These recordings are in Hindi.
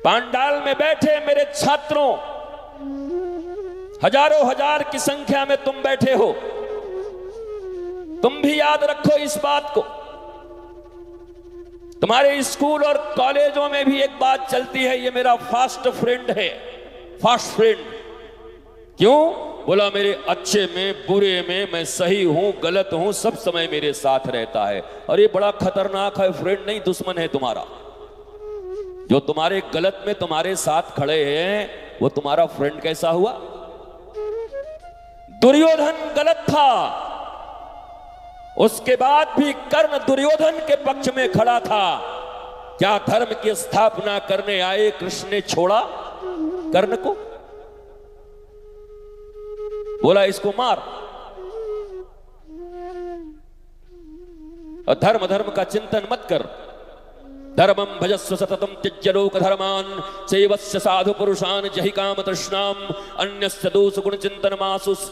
पांडाल में बैठे मेरे छात्रों, हजारों हजार की संख्या में तुम बैठे हो, तुम भी याद रखो इस बात को। तुम्हारे स्कूल और कॉलेजों में भी एक बात चलती है, ये मेरा फास्ट फ्रेंड है, फास्ट फ्रेंड। क्यों? बोला मेरे अच्छे में बुरे में, मैं सही हूं गलत हूं, सब समय मेरे साथ रहता है। और ये बड़ा खतरनाक है, फ्रेंड नहीं दुश्मन है तुम्हारा। जो तुम्हारे गलत में तुम्हारे साथ खड़े हैं वो तुम्हारा फ्रेंड कैसा हुआ? दुर्योधन गलत था, उसके बाद भी कर्ण दुर्योधन के पक्ष में खड़ा था। क्या धर्म की स्थापना करने आए कृष्ण ने छोड़ा कर्ण को? बोला इसको मार। और धर्म धर्म का चिंतन मत कर। धर्मम भजस्व सततम त्यज्य लोक धर्मान सेवस्य साधु पुरुषान जहि काम तृष्णाम अन्यस्य दोष गुण चिंतन मासुस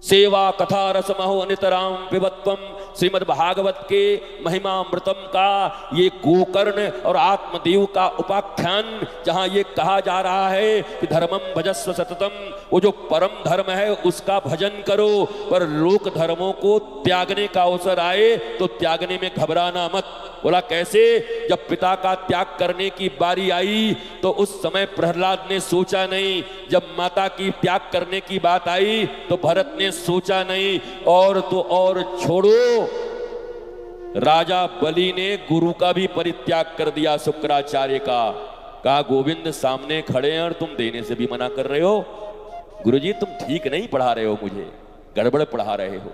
सेवा कथा रसमहो नितराम पिबत्वम। श्रीमद् भागवत के महिमामृतम का ये गोकर्ण और आत्मदेव का उपाख्यान, जहां ये कहा जा रहा है कि धर्मम भजस्व सततम, वो जो परम धर्म है उसका भजन करो, पर लोक धर्मों को त्यागने का अवसर आए तो त्यागने में घबराना मत। बोला कैसे? जब पिता का त्याग करने की बारी आई तो उस समय प्रहलाद ने सोचा नहीं, जब माता की त्याग करने की बात आई तो भरत ने सोचा नहीं, और तो और छोड़ो, राजा बलि ने गुरु का भी परित्याग कर दिया, शुक्राचार्य का। कहा गोविंद सामने खड़े हैं और तुम देने से भी मना कर रहे हो। गुरुजी तुम ठीक नहीं पढ़ा रहे हो, मुझे गड़बड़ पढ़ा रहे हो।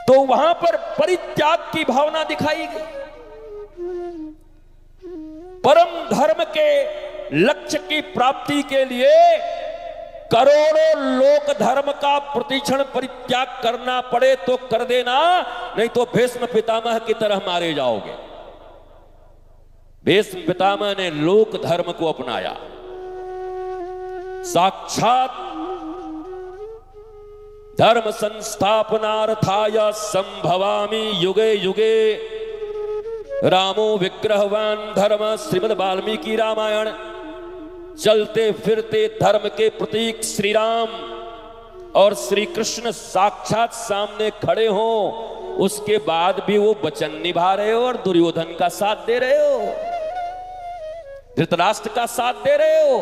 तो वहां पर परित्याग की भावना दिखाई गई। परम धर्म के लक्ष्य की प्राप्ति के लिए करोड़ों लोक धर्म का प्रतिक्षण परित्याग करना पड़े तो कर देना, नहीं तो भीष्म पितामह की तरह मारे जाओगे। भीष्म पितामह ने लोक धर्म को अपनाया, साक्षात धर्म संस्थापनार्थाय संभवामि युगे युगे रामो विग्रहवान धर्म। श्रीमद् वाल्मीकि रामायण। चलते फिरते धर्म के प्रतीक श्री राम और श्री कृष्ण साक्षात सामने खड़े हो, उसके बाद भी वो वचन निभा रहे हो और दुर्योधन का साथ दे रहे हो, धृतराष्ट्र का साथ दे रहे हो।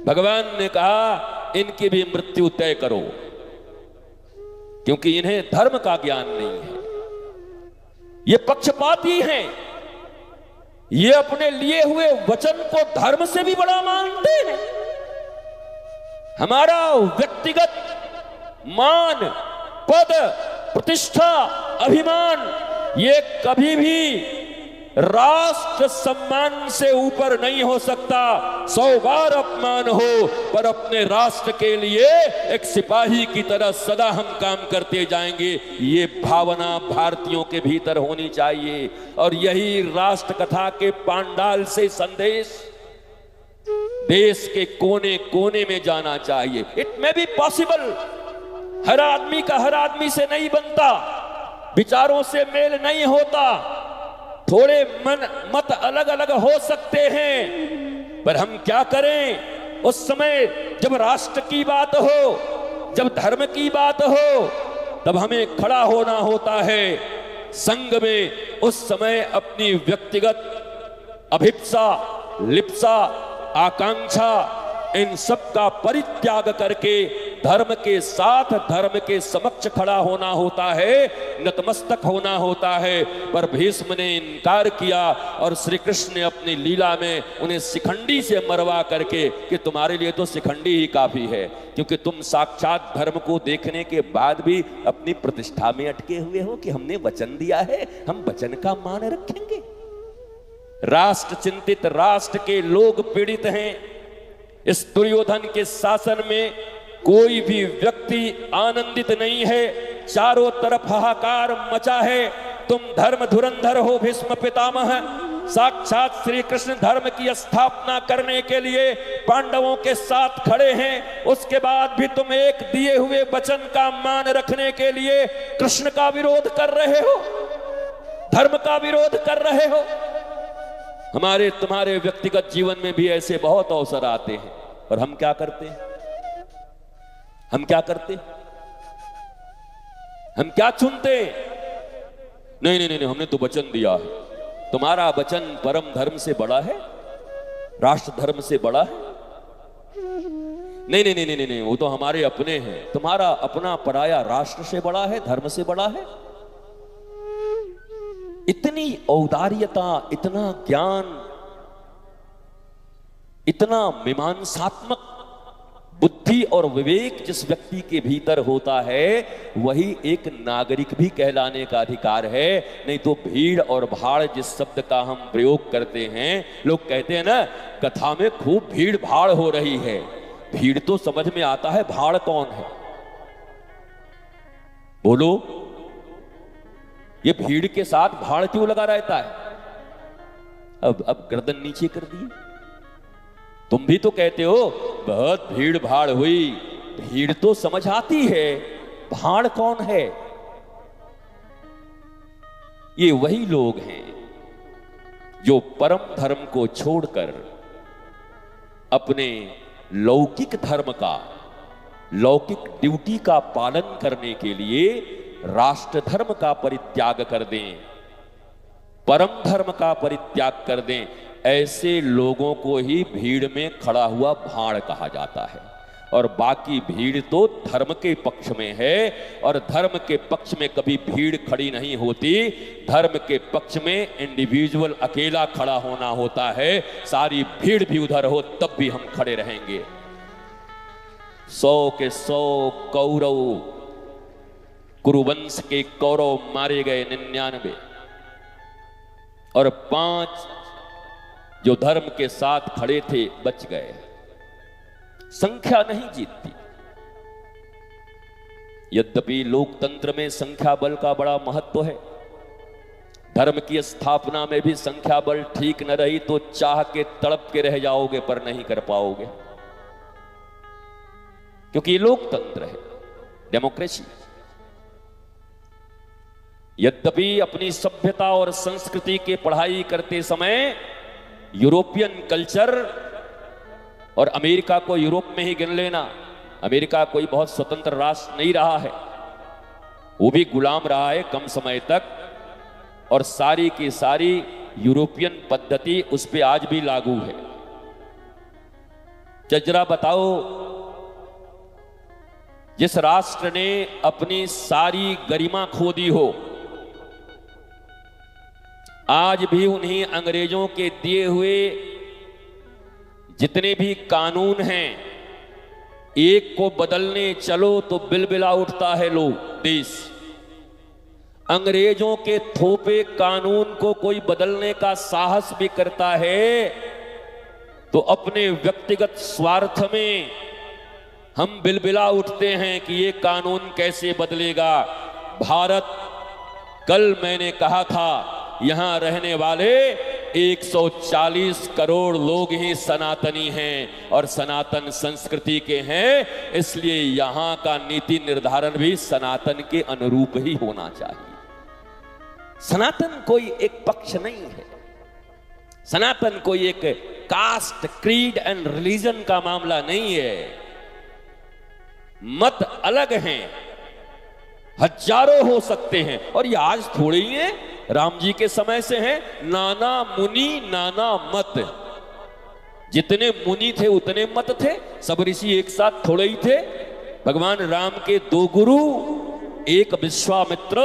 भगवान ने कहा इनकी भी मृत्यु तय करो, क्योंकि इन्हें धर्म का ज्ञान नहीं है, ये पक्षपाती हैं, ये अपने लिए हुए वचन को धर्म से भी बड़ा मानते हैं। हमारा व्यक्तिगत मान, पद, प्रतिष्ठा, अभिमान, ये कभी भी राष्ट्र सम्मान से ऊपर नहीं हो सकता। 100 बार अपमान हो, पर अपने राष्ट्र के लिए एक सिपाही की तरह सदा हम काम करते जाएंगे, ये भावना भारतीयों के भीतर होनी चाहिए। और यही राष्ट्र कथा के पांडाल से संदेश देश के कोने कोने में जाना चाहिए। इट मे बी पॉसिबल, हर आदमी का हर आदमी से नहीं बनता, विचारों से मेल नहीं होता, थोड़े मन मत अलग अलग हो सकते हैं, पर हम क्या करें? उस समय जब राष्ट्र की बात हो, जब धर्म की बात हो, तब हमें खड़ा होना होता है संग में। उस समय अपनी व्यक्तिगत अभिप्सा, लिप्सा, आकांक्षा, इन सब का परित्याग करके धर्म के साथ, धर्म के समक्ष खड़ा होना होता है, नतमस्तक होना होता है। पर भीष्म ने इनकार किया और श्री कृष्ण ने अपनी लीला में उन्हें शिखंडी से मरवा करके कि तुम्हारे लिए तो शिखंडी ही काफी है, क्योंकि तुम साक्षात धर्म को देखने के बाद भी अपनी प्रतिष्ठा में अटके हुए हो कि हमने वचन दिया है, हम वचन का मान रखेंगे। राष्ट्र चिंतित राष्ट्र के लोग पीड़ित हैं। इस दुर्योधन के शासन में कोई भी व्यक्ति आनंदित नहीं है, चारों तरफ हाहाकार मचा है। तुम धर्म धुरंधर हो भीष्म पितामह, साक्षात श्री कृष्ण धर्म की स्थापना करने के लिए पांडवों के साथ खड़े हैं, उसके बाद भी तुम एक दिए हुए वचन का मान रखने के लिए कृष्ण का विरोध कर रहे हो, धर्म का विरोध कर रहे हो। हमारे तुम्हारे व्यक्तिगत जीवन में भी ऐसे बहुत अवसर आते हैं, और हम क्या करते हैं? हम क्या करते हैं? हम क्या चुनते हैं? नहीं नहीं नहीं, हमने तो वचन दिया है। तुम्हारा वचन परम धर्म से बड़ा है, राष्ट्र धर्म से बड़ा है? नहीं नहीं नहीं नहीं नहीं, वो तो हमारे अपने हैं। तुम्हारा अपना पराया राष्ट्र से बड़ा है, धर्म से बड़ा है? इतनी औदार्यता, इतना ज्ञान, इतना मीमांसात्मक बुद्धि और विवेक जिस व्यक्ति के भीतर होता है, वही एक नागरिक भी कहलाने का अधिकार है। नहीं तो भीड़ और भाड़ जिस शब्द का हम प्रयोग करते हैं, लोग कहते हैं ना, कथा में खूब भीड़ भाड़ हो रही है। भीड़ तो समझ में आता है, भाड़ कौन है? बोलो, ये भीड़ के साथ भाड़ क्यों लगा रहता है? अब गर्दन नीचे कर दी। तुम भी तो कहते हो बहुत भीड़ भाड़ हुई। भीड़ तो समझ आती है, भाड़ कौन है? ये वही लोग हैं जो परम धर्म को छोड़कर अपने लौकिक धर्म का, लौकिक ड्यूटी का पालन करने के लिए राष्ट्र धर्म का परित्याग कर दें, परम धर्म का परित्याग कर दें। ऐसे लोगों को ही भीड़ में खड़ा हुआ भाड़ कहा जाता है। और बाकी भीड़ तो धर्म के पक्ष में है, और धर्म के पक्ष में कभी भीड़ खड़ी नहीं होती। धर्म के पक्ष में इंडिविजुअल अकेला खड़ा होना होता है। सारी भीड़ भी उधर हो तब भी हम खड़े रहेंगे। 100 के 100 कौरव, कुरुवंश के कौरव मारे गए 99, और 5 जो धर्म के साथ खड़े थे बच गए। संख्या नहीं जीतती। यद्यपि लोकतंत्र में संख्या बल का बड़ा महत्व है, धर्म की स्थापना में भी संख्या बल ठीक न रही तो चाह के तड़प के रह जाओगे, पर नहीं कर पाओगे, क्योंकि ये लोकतंत्र है, डेमोक्रेसी। यद्यपि अपनी सभ्यता और संस्कृति की पढ़ाई करते समय यूरोपियन कल्चर, और अमेरिका को यूरोप में ही गिन लेना, अमेरिका कोई बहुत स्वतंत्र राष्ट्र नहीं रहा है, वो भी गुलाम रहा है कम समय तक, और सारी की सारी यूरोपियन पद्धति उस पर आज भी लागू है। जरा बताओ, जिस राष्ट्र ने अपनी सारी गरिमा खो दी हो, आज भी उन्हीं अंग्रेजों के दिए हुए जितने भी कानून हैं, एक को बदलने चलो तो बिलबिला उठता है लोग, देश। अंग्रेजों के थोपे कानून को कोई बदलने का साहस भी करता है तो अपने व्यक्तिगत स्वार्थ में हम बिलबिला उठते हैं कि ये कानून कैसे बदलेगा। भारत, कल मैंने कहा था, यहां रहने वाले 140 करोड़ लोग ही सनातनी हैं और सनातन संस्कृति के हैं, इसलिए यहां का नीति निर्धारण भी सनातन के अनुरूप ही होना चाहिए। सनातन कोई एक पक्ष नहीं है, सनातन कोई एक कास्ट, क्रीड एंड रिलीजन का मामला नहीं है। मत अलग हैं, हजारों हो सकते हैं, और ये आज थोड़े ही हैं, राम जी के समय से हैं। नाना मुनि नाना मत, जितने मुनि थे उतने मत थे, सब ऋषि एक साथ थोड़े ही थे। भगवान राम के 2 गुरु, एक विश्वामित्र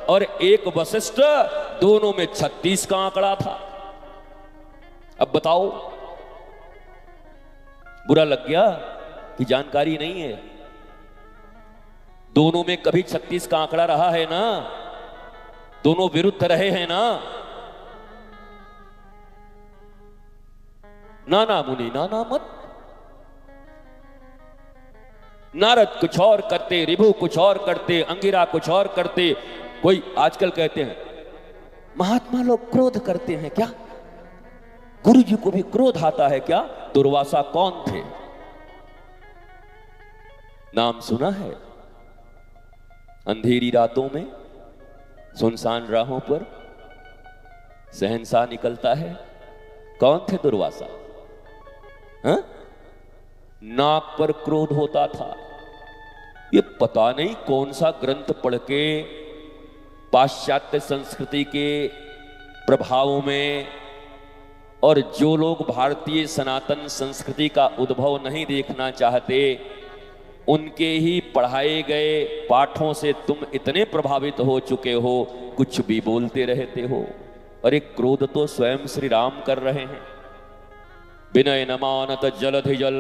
और एक वशिष्ठ, दोनों में 36 का आंकड़ा था। अब बताओ, बुरा लग गया कि जानकारी नहीं है? दोनों में कभी 36 का आंकड़ा रहा है ना, दोनों विरुद्ध रहे हैं ना। नाना मुनि नाना मत। नारद कुछ और करते, ऋभु कुछ और करते, अंगिरा कुछ और करते। कोई आजकल कहते हैं महात्मा लोग क्रोध करते हैं क्या? गुरु जी को भी क्रोध आता है क्या? दुर्वासा कौन थे? नाम सुना है? अंधेरी रातों में सुनसान राहों पर शहंशाह निकलता है, कौन थे दुर्वासा? हाँ? नाक पर क्रोध होता था। ये पता नहीं कौन सा ग्रंथ पढ़ के पाश्चात्य संस्कृति के प्रभाव में, और जो लोग भारतीय सनातन संस्कृति का उद्भव नहीं देखना चाहते, उनके ही पढ़ाए गए पाठों से तुम इतने प्रभावित हो चुके हो, कुछ भी बोलते रहते हो। अरे क्रोध तो स्वयं श्री राम कर रहे हैं। विनय न मानत जलधि जल।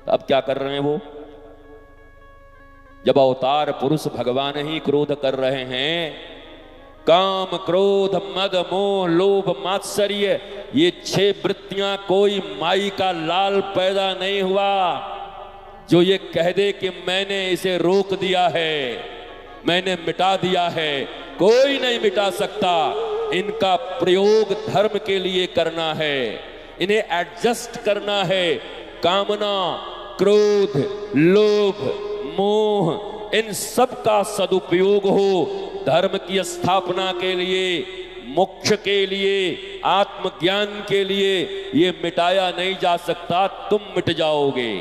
अब क्या कर रहे हैं वो? जब अवतार पुरुष भगवान ही क्रोध कर रहे हैं, काम क्रोध मद मोह लोभ मात्सर्य, ये 6 वृत्तियां कोई माई का लाल पैदा नहीं हुआ जो ये कह दे कि मैंने इसे रोक दिया है, मैंने मिटा दिया है। कोई नहीं मिटा सकता। इनका प्रयोग धर्म के लिए करना है, इन्हें एडजस्ट करना है। कामना, क्रोध, लोभ, मोह, इन सब का सदुपयोग हो धर्म की स्थापना के लिए, मोक्ष के लिए, आत्मज्ञान के लिए। ये मिटाया नहीं जा सकता, तुम मिट जाओगे।